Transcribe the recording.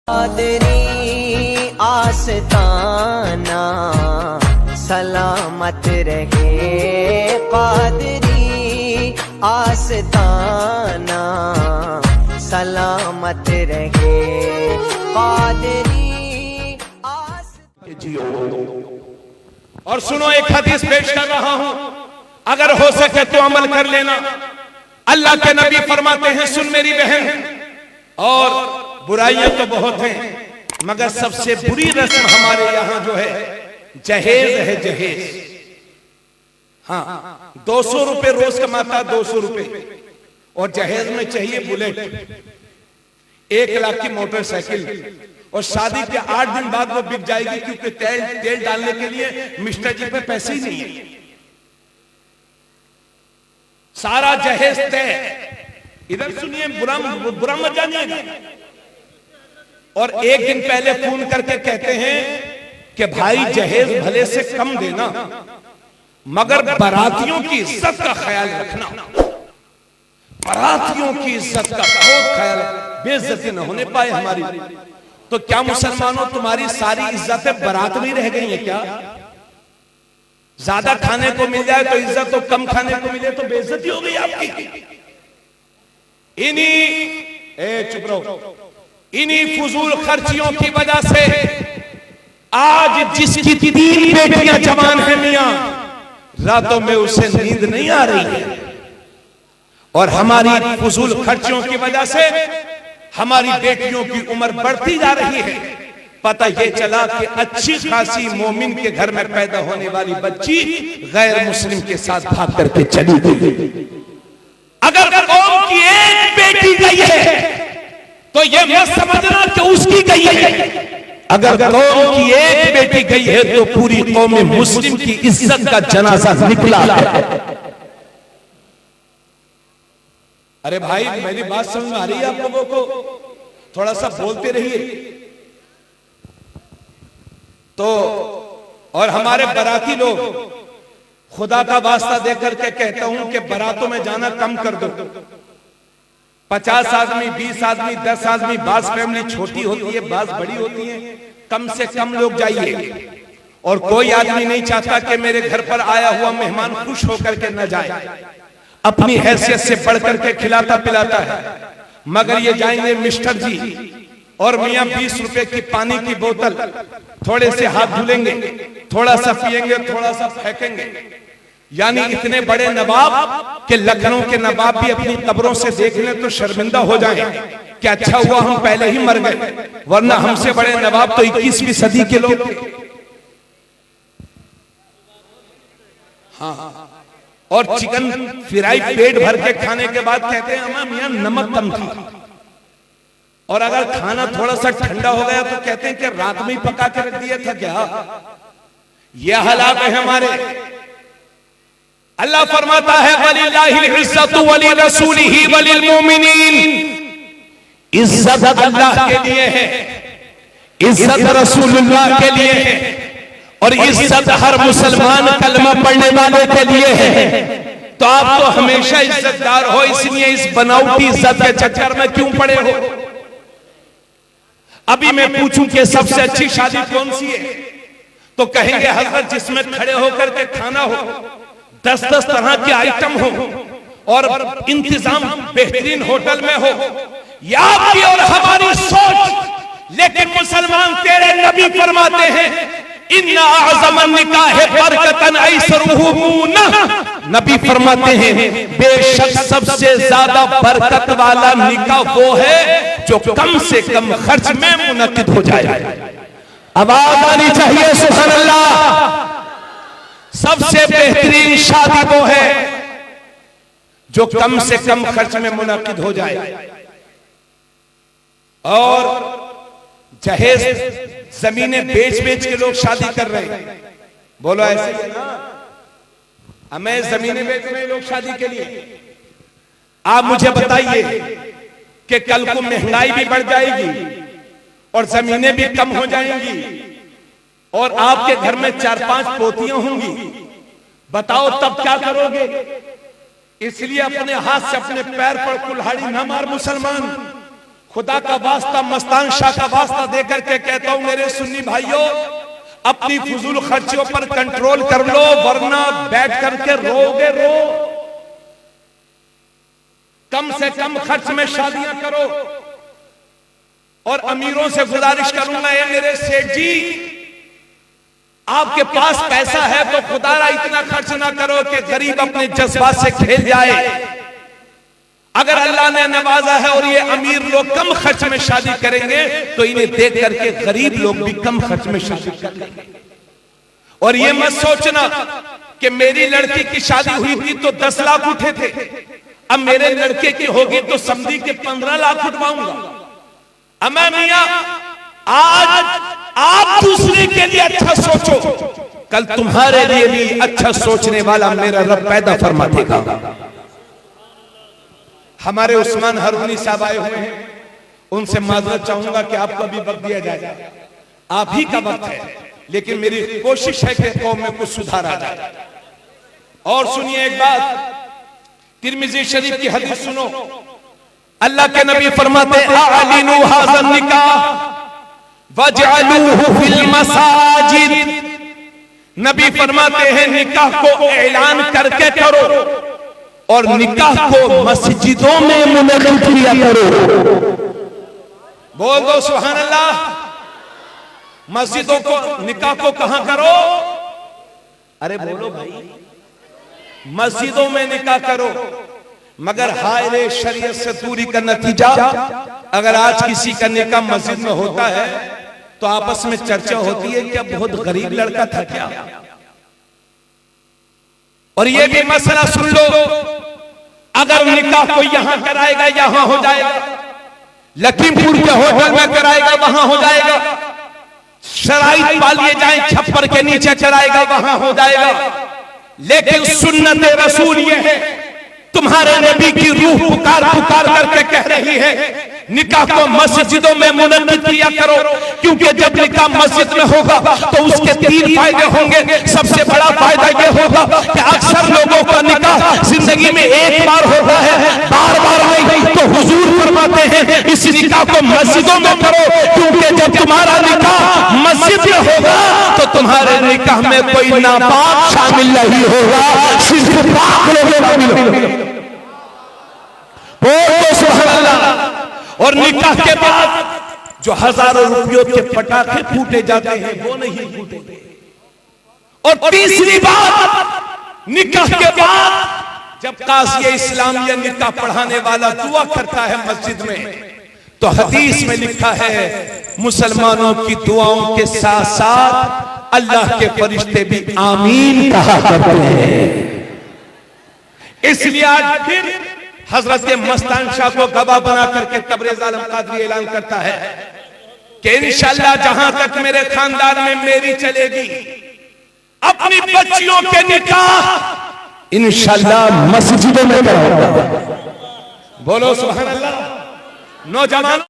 कादरी आस्ताना सलामत रहे, कादरी आस्ताना सलामत रहे, कादरी जियो। और सुनो, एक हदीस पेश कर रहा हूं, अगर हो सके तो अमल कर लेना। अल्लाह के नबी फरमाते हैं, सुन मेरी बहन, और बुराइयां तो बहुत हैं मगर सबसे बुरी रस्म हमारे यहां जो है जहेज है, जहेज। हाँ, 200 रुपए रोज कमाता, 200 रुपए, और जहेज में चाहिए बुलेट, 1 लाख की मोटरसाइकिल, और शादी के 8 दिन बाद वो बिक जाएगी क्योंकि तेल डालने के लिए मिस्टर जी पे पैसे ही नहीं है। सारा जहेज तय। इधर सुनिए, बुरा मत जानिएगा। और एक दिन पहले फोन करके कहते हैं कि भाई जहेज भले से कम देना मगर बारातियों की इज्जत का ख्याल रखना, बारातियों की इज्जत का बहुत ख्याल, बेइज्जती न होने पाए हमारी। तो क्या मुसलमानों, तुम्हारी सारी इज्जतें बारात में रह गई हैं क्या? ज्यादा खाने को मिल जाए तो इज्जत, तो कम खाने को मिले तो बेइज्जती हो गई आपकी। चुप रहो, इन्हीं फजूल खर्चियों की वजह से आज जिसकी 3 बेटियां जवान है मियां, रातों में उसे नींद नहीं आ रही है। और हमारी फजूल खर्चियों की वजह से हमारी बेटियों की उम्र बढ़ती जा रही है। पता ये चला कि अच्छी खासी मोमिन के घर में पैदा होने वाली बच्ची गैर मुस्लिम के साथ भाग करके चली गई। अगर कौम की एक बेटी गई है तो ये मत समझना कि उसकी गई है। अगर कौम की एक बेटी गई है तो पूरी कौम मुस्लिम की इज्जत का जनाजा निकला है। अरे भाई, मेरी बात समझ में आ रही है आप लोगों को? थोड़ा सा बोलते रहिए। तो और हमारे बाराती लोग, खुदा का वास्ता देकर के कहता हूं कि बारातों में जाना कम कर दो। 50 आदमी, 20 आदमी, 10 आदमी, बास फैमिली छोटी होती है, बास बड़ी होती है, कम से कम लोग जाइए। और कोई आदमी नहीं चाहता कि मेरे घर पर आया हुआ मेहमान खुश होकर के न जाए, अपनी हैसियत से बढ़कर के खिलाता पिलाता है। मगर ये जाएंगे मिस्टर जी और मियां 20 रुपए की पानी की बोतल, थोड़े से हाथ धुलेंगे, थोड़ा सा पिएंगे, थोड़ा सा फेंकेंगे। यानी इतने बड़े नवाब के लखनऊ के नवाब भी अपनी कब्रों से देख लें तो शर्मिंदा हो जाएं कि अच्छा हुआ हम पहले ही मर गए, वरना हमसे बड़े नवाब तो 21वीं सदी के लोग थे। हाँ, और चिकन फ्राई पेट भर के खाने के बाद कहते हैं अम्मा मियां नमक कम था। और अगर खाना थोड़ा सा ठंडा हो गया तो कहते हैं कि रात में ही पका के रख दिया था क्या? यह हालात है हमारे। अल्लाह फरमाता है वलिल्लाहिल इज्जतु वली रसूलिही वलिल मोमिनीन। इज्जत अल्लाह के लिए है, इज्जत रसूलुल्लाह के लिए है, और इज्जत हर मुसलमान कलमा पढ़ने वाले के लिए है। तो आप तो हमेशा इज्जतदार हो, इसलिए इस बनावटी इज्जत के चक्कर में क्यों पड़े हो? अभी मैं पूछूं कि सबसे अच्छी शादी कौन सी है तो कहेंगे हजरत जिसमें खड़े होकर के खाना हो, 10-10 तरह के आइटम हो, और इंतजाम बेहतरीन होटल में हो। या आपकी और हमारी सोच। लेकिन मुसलमान तेरे नबी फरमाते हैं इन्ना आज़मन निकाह बरकतन ऐसरुहु मुनह। नबी फरमाते हैं बेशक सबसे ज्यादा बरकत वाला निकाह वो है जो कम से कम खर्च में मुनक्किद हो जाए। आवाज आनी चाहिए सुभान अल्लाह। सबसे बेहतरीन शादी वो है जो कम से कम खर्च में मुनक्किद हो जाए। और जहेज जमीनें बेच बेच के लोग शादी कर रहे हैं। बोलो ऐसे ही ना? हमें जमीनें बेच रहे हैं लोग शादी के लिए। आप मुझे बताइए कि कल को महंगाई भी बढ़ जाएगी और जमीनें भी कम हो जाएंगी और आपके घर में 4-5 पोतियां होंगी, बताओ तब क्या करोगे? इसलिए अपने हाथ से अपने पैर पर कुल्हाड़ी ना मार मुसलमान, खुदा का वास्ता, मस्तान शाह का वास्ता देकर के कहता हूं मेरे सुन्नी भाइयों, अपनी फजूल खर्चियों पर कंट्रोल कर लो, वरना बैठ करके रोगे रो। कम से कम खर्च में शादियां करो। और अमीरों से गुजारिश करूंगा, ये मेरे सेठ जी, आपके पास पैसा है तो खुदारा इतना खर्च ना करो कि गरीब अपने जज्बात से खेल जाए। अगर अल्लाह ने नवाजा है और ये अमीर लोग कम खर्च में शादी करेंगे तो इन्हें देख करके गरीब लोग भी कम खर्च में शादी करेंगे। और ये मत सोचना कि मेरी लड़की की शादी हुई थी तो 10 लाख उठे थे, अब मेरे लड़के की होगी तो समझी के 15 लाख उठवाऊंगा। अम्मा मियां, आज आप दूसरे के लिए अच्छा सोचो, कल तुम्हारे लिए भी अच्छा सोचने वाला मेरा रब पैदा फरमा देगा। हमारे उस्मान हरूनी साहब आए हुए हैं, उनसे माजरत चाहूंगा कि आपको भी वक्त दिया जाए। आप ही का वक्त है, लेकिन मेरी कोशिश है कि कौम में कुछ सुधार आ जाए। और सुनिए एक बात, तिरमिजी शरीफ की हदीस सुनो। अल्लाह के नबी फरमाते आलिनु हाज़न निकाह वजअलूहु फिल मसाजिद। नबी फरमाते हैं निकाह को ऐलान करके करो और निकाह को मस्जिदों में मुनक़िद किया करो। बोल दो सुभान अल्लाह। मस्जिदों को, निकाह को कहां करो? अरे बोलो भाई, मस्जिदों में निकाह करो। मगर हाय रे, शरीयत से दूरी का नतीजा, अगर आज किसी का निकाह मस्जिद में होता है तो आपस में चर्चा होती है कि अब बहुत गरीब लड़का था क्या। और ये भी मसला सुन लो, अगर निकाह को यहां कराएगा यहां हो जाएगा, लखीमपुर के होटल में कराएगा वहां हो जाएगा, शराइत पालिए जाए छप्पर के नीचे कराएगा वहां हो जाएगा। लेकिन सुन्नत रसूल ये है, तुम्हारे नबी की रूह पुकार पुकार करके कह रही है निकाह को मस्जिदों में मुनक़्क़िद किया करो, क्योंकि जब निकाह मस्जिद में होगा तो उसके 3 फायदे होंगे। सबसे बड़ा फायदा यह होगा कि अक्सर लोगों का निकाह जिंदगी में एक बार होता है, बार बार नहीं। तो हुजूर फरमाते हैं इस निकाह को मस्जिदों में करो, क्योंकि जब तुम्हारा निकाह मस्जिद में होगा तो तुम्हारे निकाह में कोई नापाक शामिल नहीं होगा, सिर्फ पाक लोग शामिल होंगे। और निकाह के बाद जो हजारों रुपयों के पटाखे फूटे जाते हैं वो नहीं फूटेंगे। और तीसरी बात, निकाह के बाद जब काज़ी इस्लामिया निकाह पढ़ाने वाला दुआ करता है मस्जिद में, तो हदीस में लिखा है मुसलमानों की दुआओं के साथ साथ अल्लाह के फरिश्ते भी आमीन कहा करते हैं। इसलिए आज फिर हजरत मस्तान शाह को गवाह बना करके तबरेज़ आलम कादरी ऐलान करता है कि इंशाअल्लाह जहां तक मेरे खानदान में मेरी चलेगी, अपनी बच्चियों के निकाह इंशाअल्लाह मस्जिदों में कराऊंगा। बोलो सुभान अल्लाह। नौजवान